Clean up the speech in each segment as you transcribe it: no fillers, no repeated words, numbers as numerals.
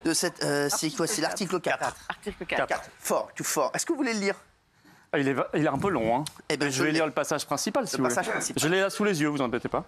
de cette... c'est quoi? C'est l'article 4. Article 4. Fort, tout fort. Est-ce que vous voulez le lire? Il est un peu long, hein. Eh ben, je vais lire le passage principal, si vous voulez. Je l'ai là sous les yeux, vous embêtez pas.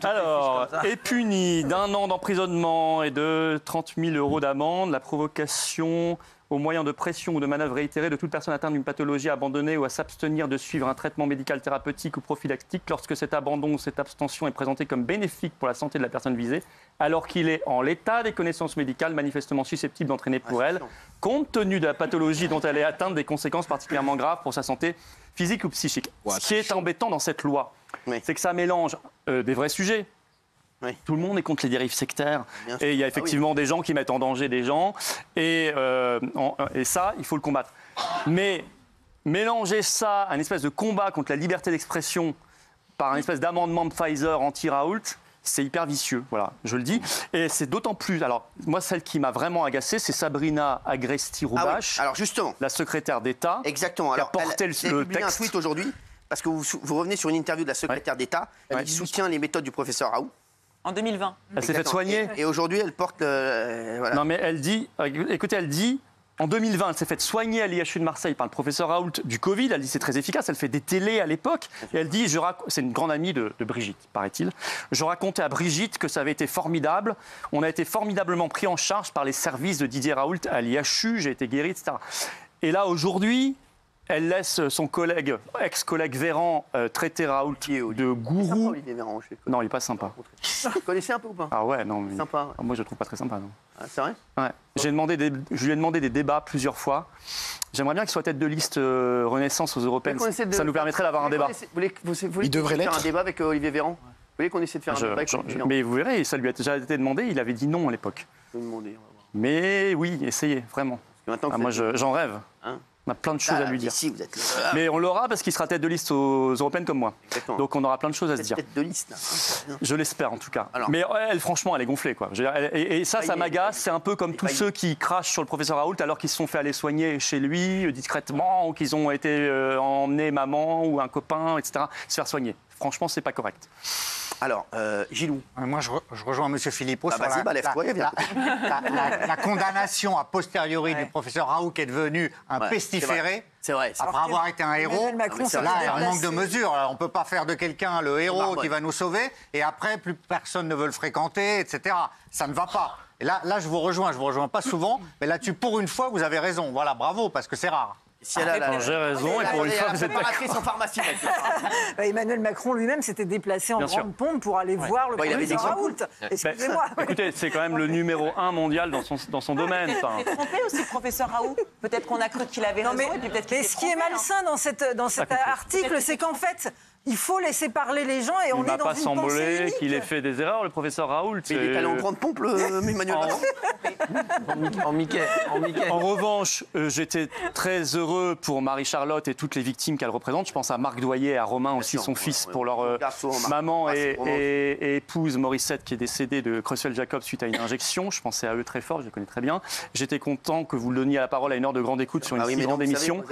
Alors, est puni d'1 an d'emprisonnement et de 30 000 € d'amende la provocation au moyen de pression ou de manœuvres réitérées de toute personne atteinte d'une pathologie abandonnée ou à s'abstenir de suivre un traitement médical thérapeutique ou prophylactique lorsque cet abandon ou cette abstention est présenté comme bénéfique pour la santé de la personne visée, alors qu'il est en l'état des connaissances médicales manifestement susceptible d'entraîner pour elle, compte tenu de la pathologie dont elle est atteinte, des conséquences particulièrement graves pour sa santé physique ou psychique. Ce qui est embêtant dans cette loi, c'est que ça mélange des vrais sujets. Oui. Tout le monde est contre les dérives sectaires. Et il y a effectivement des gens qui mettent en danger des gens. Et ça, il faut le combattre. Mais mélanger ça à une espèce de combat contre la liberté d'expression par une espèce d'amendement de Pfizer anti-Raoult, c'est hyper vicieux, voilà, je le dis. Et c'est d'autant plus... Alors, moi, celle qui m'a vraiment agacée, c'est Sabrina Agresti-Roubache, alors justement, la secrétaire d'État, exactement. qui a porté le texte. Un tweet aujourd'hui, parce que vous revenez sur une interview de la secrétaire d'État, qui soutient les méthodes du professeur Raoult. En 2020. Elle s'est fait soigner. Et aujourd'hui, elle porte... voilà. Non, mais elle dit... Écoutez, elle dit... En 2020, elle s'est fait soigner à l'IHU de Marseille par le professeur Raoult du Covid. Elle dit c'est très efficace. Elle fait des télés à l'époque. Et elle dit, c'est une grande amie de Brigitte, paraît-il. Je racontais à Brigitte que ça avait été formidable. On a été formidablement pris en charge par les services de Didier Raoult à l'IHU. J'ai été guéri, etc. Et là, aujourd'hui... Elle laisse son collègue, ex-collègue Véran, traiter Raoult de gourou. Olivier Véran, non, il n'est pas sympa. Vous connaissez un peu ou pas? Ah ouais, non. Mais... Sympa. Moi, je le trouve pas très sympa, non. Ah, c'est vrai? Ouais. Je lui ai demandé des débats plusieurs fois. J'aimerais bien qu'il soit tête de liste Renaissance aux Européennes. Ça nous permettrait d'avoir un débat. Il devrait faire un débat avec Olivier Véran. Vous voulez qu'on essaie de faire un débat avec Olivier Véran? Mais vous verrez, ça lui a déjà été demandé. Il avait dit non à l'époque. Mais oui, essayez, vraiment. Moi, j'en rêve. On a plein de choses à lui dire. Ici, vous êtes... Mais on l'aura parce qu'il sera tête de liste aux Européennes comme moi. Exactement. Donc on aura plein de choses à se dire. Tête de liste, là. Je l'espère en tout cas. Alors, mais elle, franchement, elle est gonflée, quoi. Et ça m'agace. C'est un peu comme tous ceux qui crachent sur le professeur Raoult alors qu'ils se sont fait aller soigner chez lui discrètement ou qu'ils ont été emmenés maman ou un copain, etc. Se faire soigner. Franchement, c'est pas correct. Alors, Gilou. Moi, je rejoins M. Philippot sur la condamnation a posteriori du professeur Raoult qui est devenu un pestiféré. C'est vrai. Après avoir été un héros, là, il y a un manque de mesure. On ne peut pas faire de quelqu'un le héros qui va nous sauver et après, plus personne ne veut le fréquenter, etc. Ça ne va pas. Et là, je vous rejoins pas souvent, mais là-dessus, pour une fois, vous avez raison. Voilà, bravo, parce que c'est rare. Si j'ai raison, et pour une fois, vous êtes d'accord. En pharmacie. Emmanuel Macron lui-même s'était déplacé en grande pompe pour aller voir le professeur Raoult. Excusez-moi. Écoutez, c'est quand même le numéro 1 mondial dans son domaine. Il s'est trompé aussi, le professeur Raoult. Peut-être qu'on a cru qu'il avait raison. Mais ce qui est malsain dans cet article, c'est qu'en fait... Il faut laisser parler les gens et on est dans une pensée unique. Il n'a pas semblé qu'il ait fait des erreurs, le professeur Raoult. Mais il est allé en grande pompe, Emmanuel Macron. En Mickey. En revanche, j'étais très heureux pour Marie-Charlotte et toutes les victimes qu'elle représente. Je pense à Marc Doyer et à Romain aussi, son fils, pour leur maman et épouse Morissette qui est décédée de Creutzfeldt-Jacob suite à une injection. Je pensais à eux très fort, je les connais très bien. J'étais content que vous donniez la parole à une heure de grande écoute sur une si grande émission.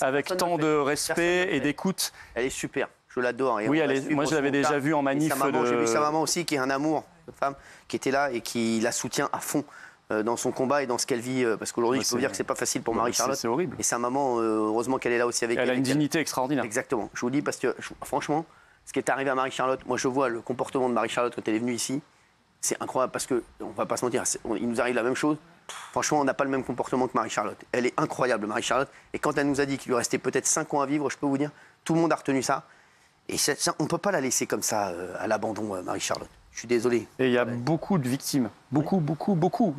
Avec tant de respect et d'écoute. Elle est super, je l'adore. Oui, moi je l'avais déjà vue en manif. J'ai vu sa maman aussi, qui est un amour de femme, qui était là et qui la soutient à fond dans son combat et dans ce qu'elle vit. Parce qu'aujourd'hui, il faut dire que c'est pas facile pour Marie-Charlotte. C'est horrible. Et sa maman, heureusement qu'elle est là aussi avec elle. Elle a une dignité extraordinaire. Exactement. Je vous dis parce que, franchement, ce qui est arrivé à Marie-Charlotte, moi je vois le comportement de Marie-Charlotte quand elle est venue ici, c'est incroyable parce que, on va pas se mentir, il nous arrive la même chose. Franchement, on n'a pas le même comportement que Marie-Charlotte. Elle est incroyable, Marie-Charlotte. Et quand elle nous a dit qu'il lui restait peut-être 5 ans à vivre, je peux vous dire, tout le monde a retenu ça. Et ça, on ne peut pas la laisser comme ça à l'abandon, Marie-Charlotte. Je suis désolé. Et il y a beaucoup de victimes. Beaucoup.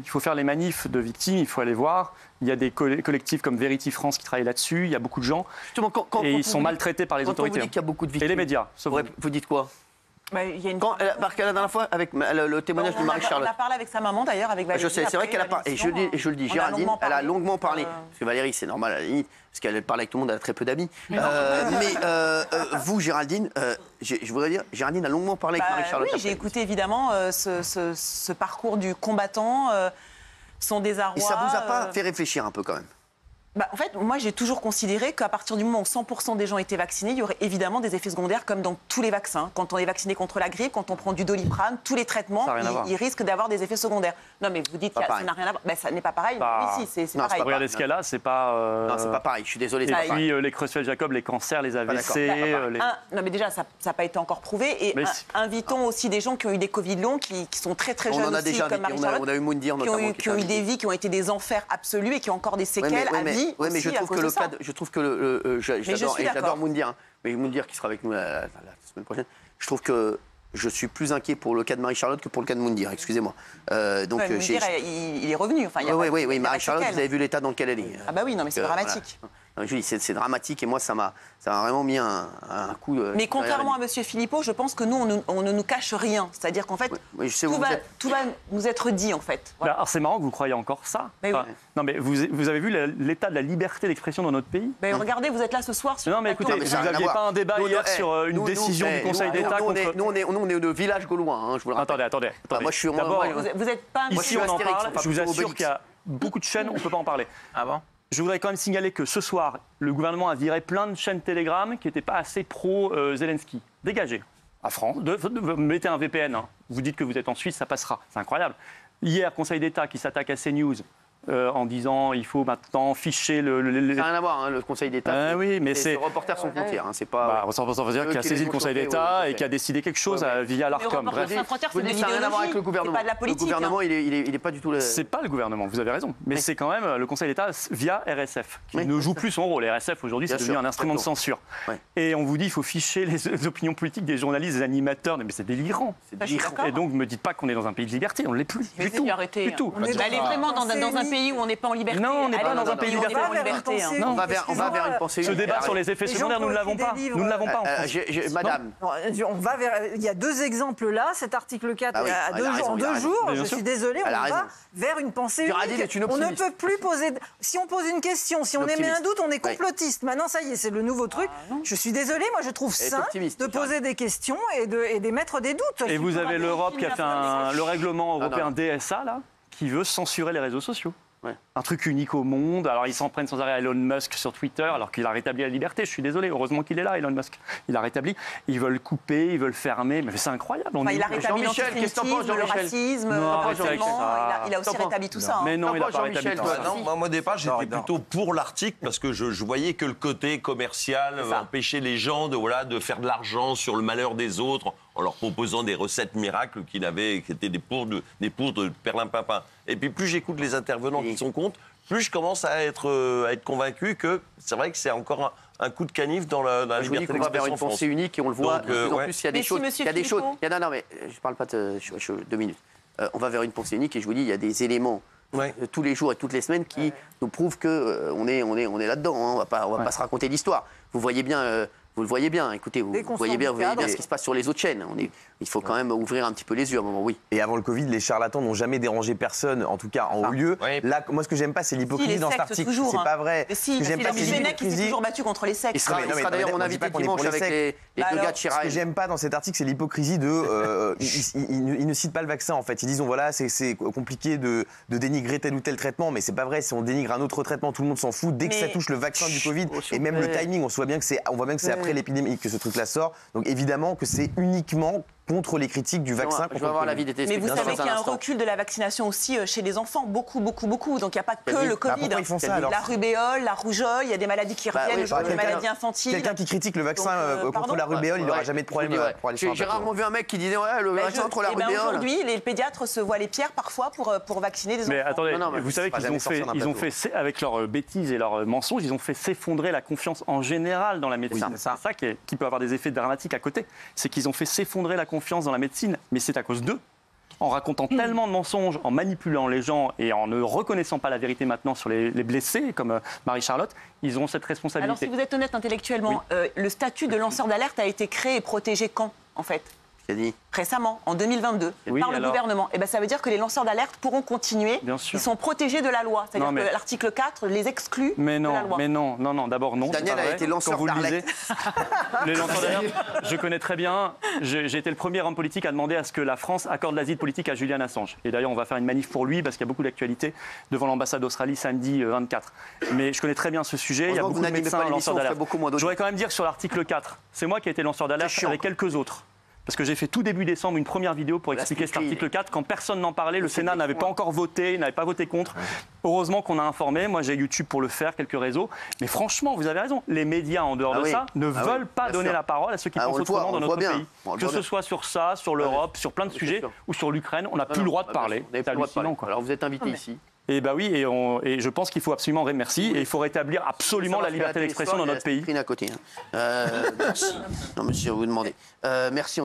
Il faut faire les manifs de victimes, il faut aller voir. Il y a des collectifs comme Vérity France qui travaillent là-dessus. Il y a beaucoup de gens. Justement, et ils sont maltraités par les autorités. Quand vous dites qu'il y a beaucoup de victimes. Et les médias. Vous dites quoi? Il y a parce que la dernière fois, avec le témoignage de Marie-Charlotte. On a parlé avec sa maman d'ailleurs, avec Valérie. Je sais, c'est vrai qu'elle a parlé. Et je le dis, Géraldine, elle a longuement parlé. Parce que Valérie, c'est normal à la limite, parce qu'elle parle avec tout le monde, elle a très peu d'amis. Mais vous, Géraldine, je voudrais dire, Géraldine a longuement parlé avec Marie-Charlotte. Oui, j'ai écouté évidemment ce parcours du combattant, son désarroi. Et ça vous a pas fait réfléchir un peu quand même? En fait, moi, j'ai toujours considéré qu'à partir du moment où 100% des gens étaient vaccinés, il y aurait évidemment des effets secondaires comme dans tous les vaccins. Quand on est vacciné contre la grippe, quand on prend du Doliprane, tous les traitements, ils risquent d'avoir des effets secondaires. Non, mais vous dites que ça n'a rien à voir. Ça n'est pas pareil. Oui, si, c'est pareil. Regardez ce qu'elle a, c'est pas... Non, c'est pas pareil, je suis désolé. Et puis les Creutzfeldt-Jacob, les cancers, les AVC... Non, mais déjà, ça n'a pas été encore prouvé. Et invitons aussi des gens qui ont eu des Covid longs, qui sont très très jeunes aussi, comme Marie-Charlotte, on a eu Moundir, notamment, qui ont eu des vies qui ont été des enfers absolus et qui ont encore des séquelles à vie. Oui, mais je trouve que j'adore Moundir, mais Moundir qui sera avec nous la semaine prochaine. Je trouve que je suis plus inquiet pour le cas de Marie-Charlotte que pour le cas de Moundir, excusez-moi. Moundir, il est revenu. Oui, Marie-Charlotte, vous avez vu l'état dans lequel elle est. Ah bah oui, non, mais c'est dramatique. Voilà. Je dis, c'est dramatique et moi, ça m'a vraiment mis un coup. Mais contrairement à M. Philippot, je pense que nous, on ne nous cache rien. C'est-à-dire qu'en fait, tout va nous être dit, en fait. Voilà. Alors c'est marrant que vous croyez encore ça. Non, mais vous avez vu l'état de la liberté d'expression dans notre pays. Regardez, vous êtes là ce soir. Non, mais écoutez, vous n'aviez pas un débat hier sur une décision du Conseil d'État Nous, on est de village gaulois, je vous le rappelle. Attendez. Moi, je suis... Vous n'êtes pas... Ici, on en parle. Je vous assure qu'il y a beaucoup de chaînes, on ne peut pas en parler. Ah bon ? Je voudrais quand même signaler que ce soir, le gouvernement a viré plein de chaînes Telegram qui n'étaient pas assez pro-Zelensky. Dégagez. À France, mettez un VPN. Vous dites que vous êtes en Suisse, ça passera. C'est incroyable. Hier, Conseil d'État qui s'attaque à CNews en disant il faut maintenant ficher Ça n'a rien à voir, le Conseil d'État. Oui, mais c'est Reporters sans frontières. C'est pas. Reporters qui a saisi le Conseil d'État et qui a décidé quelque chose via l'Arcom. Bref. Sans frontières, c'est de Ça n'a rien à voir avec le gouvernement. C'est pas de la politique. Le gouvernement, il n'est pas du tout. C'est pas le gouvernement, vous avez raison. Mais c'est quand même le Conseil d'État via RSF qui ne joue plus son rôle. RSF aujourd'hui, c'est devenu un instrument de censure. Et on vous dit il faut ficher les opinions politiques des journalistes, des animateurs. Mais c'est délirant. Et donc ne me dites pas qu'on est dans un pays de liberté. On ne l'est plus du tout. Du tout. Allez vraiment dans un pays où on n'est pas en liberté. Non, on n'est pas dans un pays de liberté. On va vers une pensée. Ce débat sur les effets secondaires, nous ne l'avons pas. Nous ne l'avons pas en France. Madame. Il y a deux exemples là. Cet article 4, en 2 jours, je suis désolée, on va vers une pensée unique. On ne peut plus poser... Si on pose une question, si on émet un doute, on est complotiste. Maintenant, ça y est, c'est le nouveau truc. Je suis désolée, moi je trouve sain de poser des questions et d'émettre des doutes. Et vous avez l'Europe qui a fait le règlement européen DSA, là, qui veut censurer les réseaux sociaux. Un truc unique au monde. Alors, ils s'en prennent sans arrêt à Elon Musk sur Twitter, alors qu'il a rétabli la liberté. Je suis désolé, heureusement qu'il est là, Elon Musk. Il a rétabli. Ils veulent couper, ils veulent fermer. Mais c'est incroyable. Il a rétabli l'antisémitisme, le racisme, il a aussi rétabli tout ça. Mais non, il n'a pas rétabli tout ça. Moi, au départ, j'étais plutôt pour l'article parce que je voyais que le côté commercial empêchait les gens de faire de l'argent sur le malheur des autres en leur proposant des recettes miracles qui étaient des poudres de perlimpinpin. Et puis, plus j'écoute les intervenants qui sont contre, plus je commence à être convaincu que c'est vrai que c'est encore un coup de canif dans la liberté d'expression. On va vers une pensée unique et on le voit. Donc, de plus en plus, il y a des choses. Non, mais je ne parle pas de 2 minutes. On va vers une pensée unique et je vous dis, il y a des éléments tous les jours et toutes les semaines qui nous prouvent qu'on est là-dedans. On ne va pas se raconter l'histoire. Vous voyez bien. Vous le voyez bien, écoutez, vous voyez bien ce qui se passe sur les autres chaînes. Il faut quand même ouvrir un petit peu les yeux à un moment, oui. Et avant le Covid, les charlatans n'ont jamais dérangé personne, en tout cas en haut lieu. Là, moi, ce que j'aime pas, c'est l'hypocrisie dans cet article. C'est pas vrai. Si, j'aime pas, c'est Sénèque qui s'est toujours battu contre les sectes. Il sera d'ailleurs mon invité dimanche avec les deux gars de Chirac. Ce que j'aime pas dans cet article, c'est l'hypocrisie de... Ils ne citent pas le vaccin, en fait. Ils disent, voilà, c'est compliqué de dénigrer tel ou tel traitement, mais c'est pas vrai. Si on dénigre un autre traitement, tout le monde s'en fout. Dès que ça touche le vaccin du Covid, et même le timing, on voit bien que c'est après l'épidémie que ce truc-là sort. Donc évidemment que c'est uniquement contre les critiques du vaccin. Je vais avoir l'avis des téléspectateurs. Mais vous savez qu'il y a un recul de la vaccination aussi chez les enfants, beaucoup. Donc il n'y a pas que le Covid. Ils font ça, alors la rubéole, la rougeole, il y a des maladies qui reviennent, les maladies infantiles. Quelqu'un qui critique le vaccin contre la rubéole, il n'aura jamais de problème pour aller J'ai rarement vu un mec qui disait le vaccin contre la rubéole. Aujourd'hui, les pédiatres se voilent les pierres parfois pour vacciner des enfants. Mais attendez, vous savez qu'ils ont fait, avec leurs bêtises et leurs mensonges, ils ont fait s'effondrer la confiance en général dans la médecine. C'est ça qui peut avoir des effets dramatiques à côté. C'est qu'ils ont fait s'effondrer la confiance dans la médecine. Mais c'est à cause d'eux, en racontant tellement de mensonges, en manipulant les gens et en ne reconnaissant pas la vérité maintenant sur les blessés, comme Marie-Charlotte, ils ont cette responsabilité. Alors si vous êtes honnête intellectuellement, le statut de lanceur d'alerte a été créé et protégé quand, en fait ? Récemment, en 2022, par le gouvernement. Et ben, ça veut dire que les lanceurs d'alerte pourront continuer. Bien sûr. Ils sont protégés de la loi. C'est-à-dire que l'article 4 les exclut de la loi. Mais non, d'abord non. Daniel a été lanceur d'alerte. Les lanceurs d'alerte, je connais très bien. J'ai été le premier homme politique à demander à ce que la France accorde l'asile politique à Julian Assange. Et d'ailleurs, on va faire une manif pour lui parce qu'il y a beaucoup d'actualités devant l'ambassade d'Australie samedi 24. Mais je connais très bien ce sujet. Il y a beaucoup de médecins lanceurs d'alerte. J'aurais quand même dire sur l'article 4, c'est moi qui ai été lanceur d'alerte avec quelques autres. Parce que j'ai fait tout début décembre une première vidéo pour expliquer cet article 4. Quand personne n'en parlait, le Sénat n'avait pas encore voté, n'avait pas voté contre. Heureusement qu'on a informé. Moi, j'ai YouTube pour le faire, quelques réseaux. Mais franchement, vous avez raison. Les médias, en dehors de ça, ne veulent pas donner la parole à ceux qui pensent autrement dans notre pays. Que ce soit sur ça, sur l'Europe, sur plein de sujets, ou sur l'Ukraine, on n'a plus le droit de parler. C'est hallucinant. Alors vous êtes invité ici. Et bah oui, et je pense qu'il faut absolument remercier et il faut rétablir absolument la liberté d'expression dans notre pays. À côté. Merci. Non, monsieur, vous demandez. Merci.